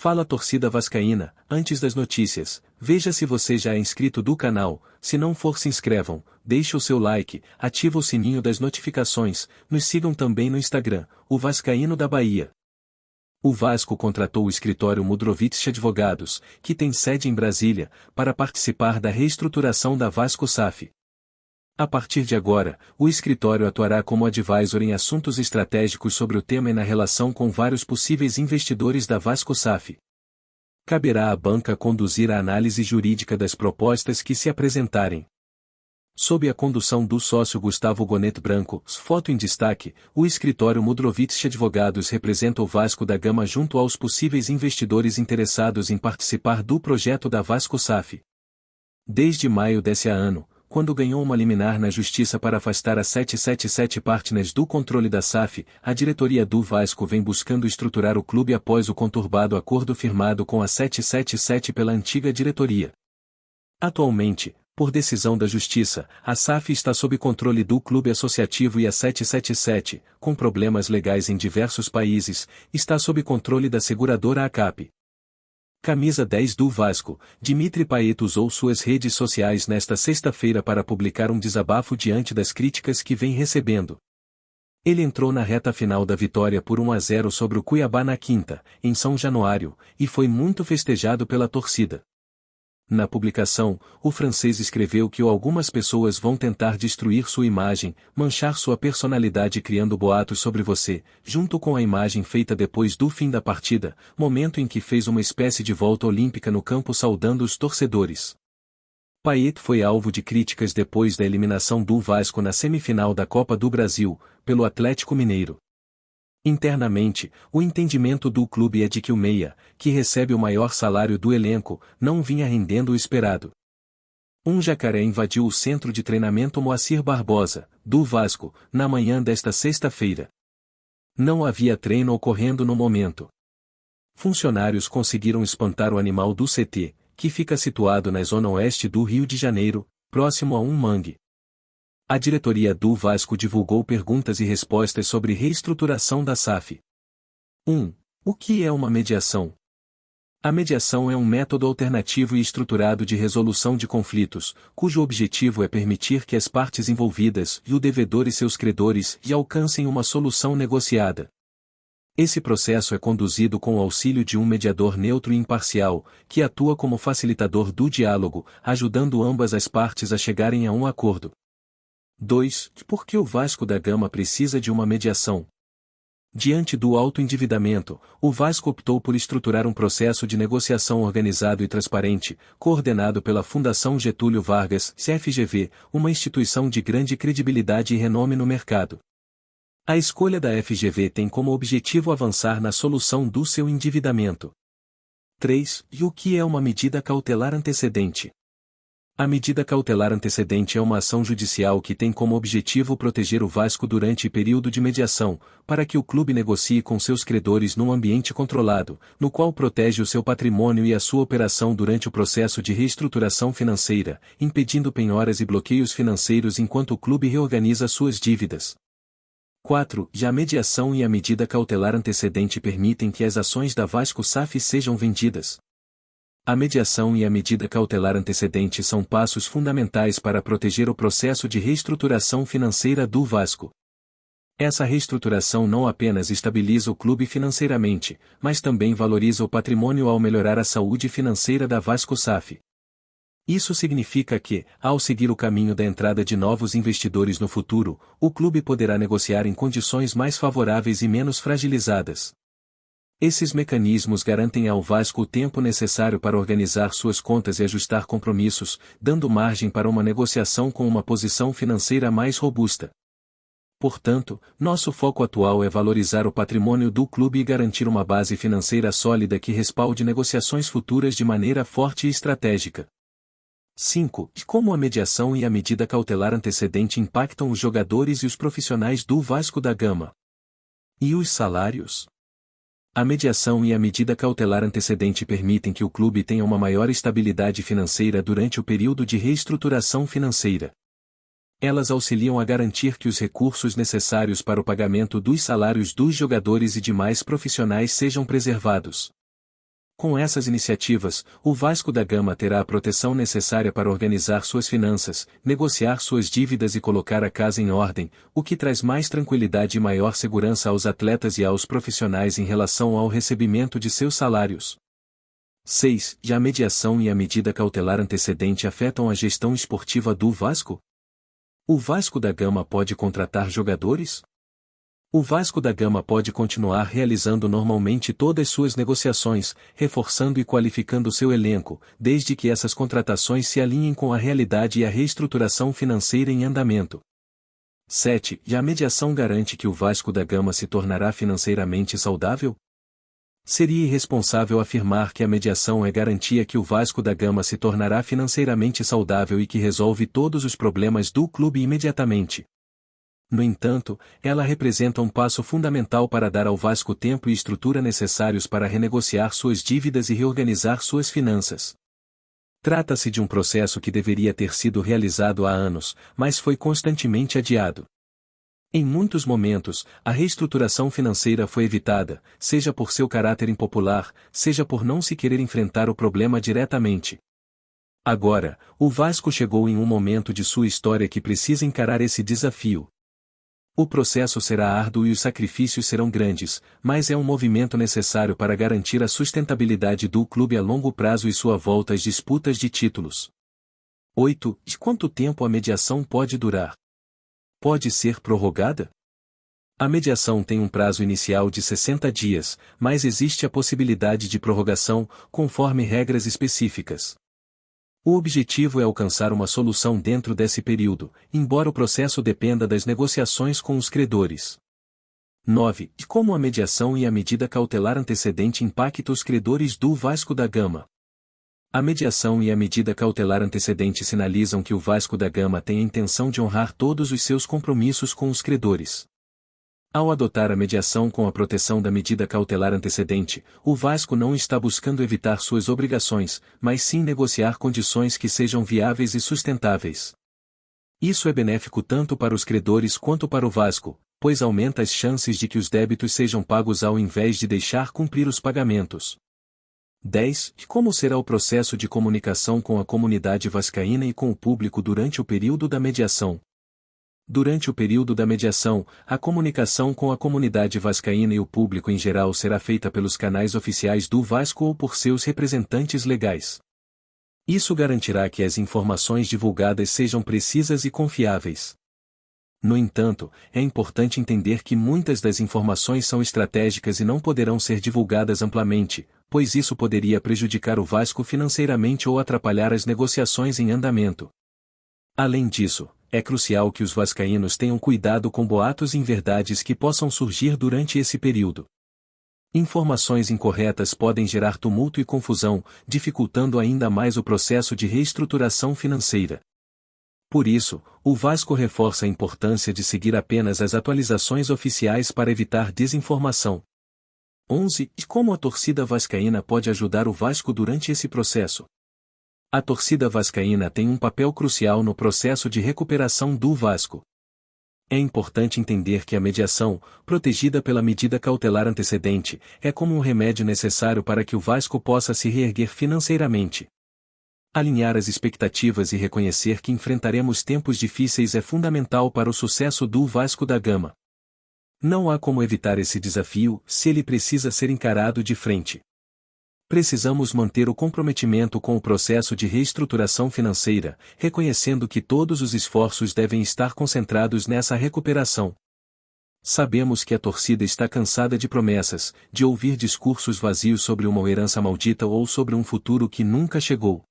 Fala torcida vascaína, antes das notícias, veja se você já é inscrito do canal, se não for se inscrevam, deixe o seu like, ativa o sininho das notificações, nos sigam também no Instagram, o Vascaíno da Bahia. O Vasco contratou o escritório Mudrovitch Advogados, que tem sede em Brasília, para participar da reestruturação da Vasco SAF. A partir de agora, o escritório atuará como advisor em assuntos estratégicos sobre o tema e na relação com vários possíveis investidores da Vasco SAF. Caberá à banca conduzir a análise jurídica das propostas que se apresentarem. Sob a condução do sócio Gustavo Gonet Branco, foto em destaque, o escritório Mudrovitch Advogados representa o Vasco da Gama junto aos possíveis investidores interessados em participar do projeto da Vasco SAF. Desde maio desse ano, quando ganhou uma liminar na Justiça para afastar a 777 Partners do controle da SAF, a diretoria do Vasco vem buscando estruturar o clube após o conturbado acordo firmado com a 777 pela antiga diretoria. Atualmente, por decisão da Justiça, a SAF está sob controle do Clube Associativo e a 777, com problemas legais em diversos países, está sob controle da seguradora ACAP. Camisa 10 do Vasco, Dimitri Payet usou suas redes sociais nesta sexta-feira para publicar um desabafo diante das críticas que vem recebendo. Ele entrou na reta final da vitória por 1-0 sobre o Cuiabá na quinta, em São Januário, e foi muito festejado pela torcida. Na publicação, o francês escreveu que algumas pessoas vão tentar destruir sua imagem, manchar sua personalidade criando boatos sobre você, junto com a imagem feita depois do fim da partida, momento em que fez uma espécie de volta olímpica no campo saudando os torcedores. Payet foi alvo de críticas depois da eliminação do Vasco na semifinal da Copa do Brasil, pelo Atlético Mineiro. Internamente, o entendimento do clube é de que o meia, que recebe o maior salário do elenco, não vinha rendendo o esperado. Um jacaré invadiu o centro de treinamento Moacir Barbosa, do Vasco, na manhã desta sexta-feira. Não havia treino ocorrendo no momento. Funcionários conseguiram espantar o animal do CT, que fica situado na zona oeste do Rio de Janeiro, próximo a um mangue. A diretoria do Vasco divulgou perguntas e respostas sobre reestruturação da SAF. 1. O que é uma mediação? A mediação é um método alternativo e estruturado de resolução de conflitos, cujo objetivo é permitir que as partes envolvidas e o devedor e seus credores alcancem uma solução negociada. Esse processo é conduzido com o auxílio de um mediador neutro e imparcial, que atua como facilitador do diálogo, ajudando ambas as partes a chegarem a um acordo. 2. Por que o Vasco da Gama precisa de uma mediação? Diante do alto endividamento, o Vasco optou por estruturar um processo de negociação organizado e transparente, coordenado pela Fundação Getúlio Vargas, FGV, uma instituição de grande credibilidade e renome no mercado. A escolha da FGV tem como objetivo avançar na solução do seu endividamento. 3. E o que é uma medida cautelar antecedente? A medida cautelar antecedente é uma ação judicial que tem como objetivo proteger o Vasco durante o período de mediação, para que o clube negocie com seus credores num ambiente controlado, no qual protege o seu patrimônio e a sua operação durante o processo de reestruturação financeira, impedindo penhoras e bloqueios financeiros enquanto o clube reorganiza suas dívidas. 4. Já a mediação e a medida cautelar antecedente permitem que as ações da Vasco SAF sejam vendidas. A mediação e a medida cautelar antecedente são passos fundamentais para proteger o processo de reestruturação financeira do Vasco. Essa reestruturação não apenas estabiliza o clube financeiramente, mas também valoriza o patrimônio ao melhorar a saúde financeira da Vasco SAF. Isso significa que, ao seguir o caminho da entrada de novos investidores no futuro, o clube poderá negociar em condições mais favoráveis e menos fragilizadas. Esses mecanismos garantem ao Vasco o tempo necessário para organizar suas contas e ajustar compromissos, dando margem para uma negociação com uma posição financeira mais robusta. Portanto, nosso foco atual é valorizar o patrimônio do clube e garantir uma base financeira sólida que respalde negociações futuras de maneira forte e estratégica. 5. Como a mediação e a medida cautelar antecedente impactam os jogadores e os profissionais do Vasco da Gama? E os salários? A mediação e a medida cautelar antecedente permitem que o clube tenha uma maior estabilidade financeira durante o período de reestruturação financeira. Elas auxiliam a garantir que os recursos necessários para o pagamento dos salários dos jogadores e demais profissionais sejam preservados. Com essas iniciativas, o Vasco da Gama terá a proteção necessária para organizar suas finanças, negociar suas dívidas e colocar a casa em ordem, o que traz mais tranquilidade e maior segurança aos atletas e aos profissionais em relação ao recebimento de seus salários. 6. A mediação e a medida cautelar antecedente afetam a gestão esportiva do Vasco? O Vasco da Gama pode contratar jogadores? O Vasco da Gama pode continuar realizando normalmente todas suas negociações, reforçando e qualificando seu elenco, desde que essas contratações se alinhem com a realidade e a reestruturação financeira em andamento. 7. A mediação garante que o Vasco da Gama se tornará financeiramente saudável? Seria irresponsável afirmar que a mediação é garantia que o Vasco da Gama se tornará financeiramente saudável e que resolve todos os problemas do clube imediatamente. No entanto, ela representa um passo fundamental para dar ao Vasco tempo e estrutura necessários para renegociar suas dívidas e reorganizar suas finanças. Trata-se de um processo que deveria ter sido realizado há anos, mas foi constantemente adiado. Em muitos momentos, a reestruturação financeira foi evitada, seja por seu caráter impopular, seja por não se querer enfrentar o problema diretamente. Agora, o Vasco chegou em um momento de sua história que precisa encarar esse desafio. O processo será árduo e os sacrifícios serão grandes, mas é um movimento necessário para garantir a sustentabilidade do clube a longo prazo e sua volta às disputas de títulos. 8. De quanto tempo a mediação pode durar? Pode ser prorrogada? A mediação tem um prazo inicial de 60 dias, mas existe a possibilidade de prorrogação, conforme regras específicas. O objetivo é alcançar uma solução dentro desse período, embora o processo dependa das negociações com os credores. 9. De como a mediação e a medida cautelar antecedente impactam os credores do Vasco da Gama? A mediação e a medida cautelar antecedente sinalizam que o Vasco da Gama tem a intenção de honrar todos os seus compromissos com os credores. Ao adotar a mediação com a proteção da medida cautelar antecedente, o Vasco não está buscando evitar suas obrigações, mas sim negociar condições que sejam viáveis e sustentáveis. Isso é benéfico tanto para os credores quanto para o Vasco, pois aumenta as chances de que os débitos sejam pagos ao invés de deixar cumprir os pagamentos. 10. Como será o processo de comunicação com a comunidade vascaína e com o público durante o período da mediação? Durante o período da mediação, a comunicação com a comunidade vascaína e o público em geral será feita pelos canais oficiais do Vasco ou por seus representantes legais. Isso garantirá que as informações divulgadas sejam precisas e confiáveis. No entanto, é importante entender que muitas das informações são estratégicas e não poderão ser divulgadas amplamente, pois isso poderia prejudicar o Vasco financeiramente ou atrapalhar as negociações em andamento. Além disso, é crucial que os vascaínos tenham cuidado com boatos e inverdades que possam surgir durante esse período. Informações incorretas podem gerar tumulto e confusão, dificultando ainda mais o processo de reestruturação financeira. Por isso, o Vasco reforça a importância de seguir apenas as atualizações oficiais para evitar desinformação. 11. Como a torcida vascaína pode ajudar o Vasco durante esse processo? A torcida vascaína tem um papel crucial no processo de recuperação do Vasco. É importante entender que a mediação, protegida pela medida cautelar antecedente, é como um remédio necessário para que o Vasco possa se reerguer financeiramente. Alinhar as expectativas e reconhecer que enfrentaremos tempos difíceis é fundamental para o sucesso do Vasco da Gama. Não há como evitar esse desafio se ele precisa ser encarado de frente. Precisamos manter o comprometimento com o processo de reestruturação financeira, reconhecendo que todos os esforços devem estar concentrados nessa recuperação. Sabemos que a torcida está cansada de promessas, de ouvir discursos vazios sobre uma herança maldita ou sobre um futuro que nunca chegou.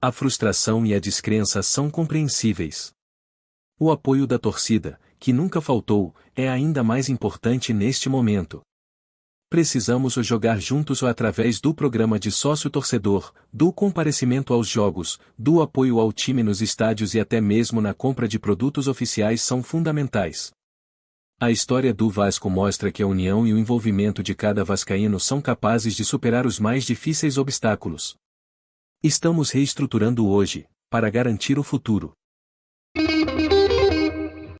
A frustração e a descrença são compreensíveis. O apoio da torcida, que nunca faltou, é ainda mais importante neste momento. Precisamos o jogar juntos ou através do programa de sócio-torcedor, do comparecimento aos jogos, do apoio ao time nos estádios e até mesmo na compra de produtos oficiais são fundamentais. A história do Vasco mostra que a união e o envolvimento de cada vascaíno são capazes de superar os mais difíceis obstáculos. Estamos reestruturando hoje, para garantir o futuro.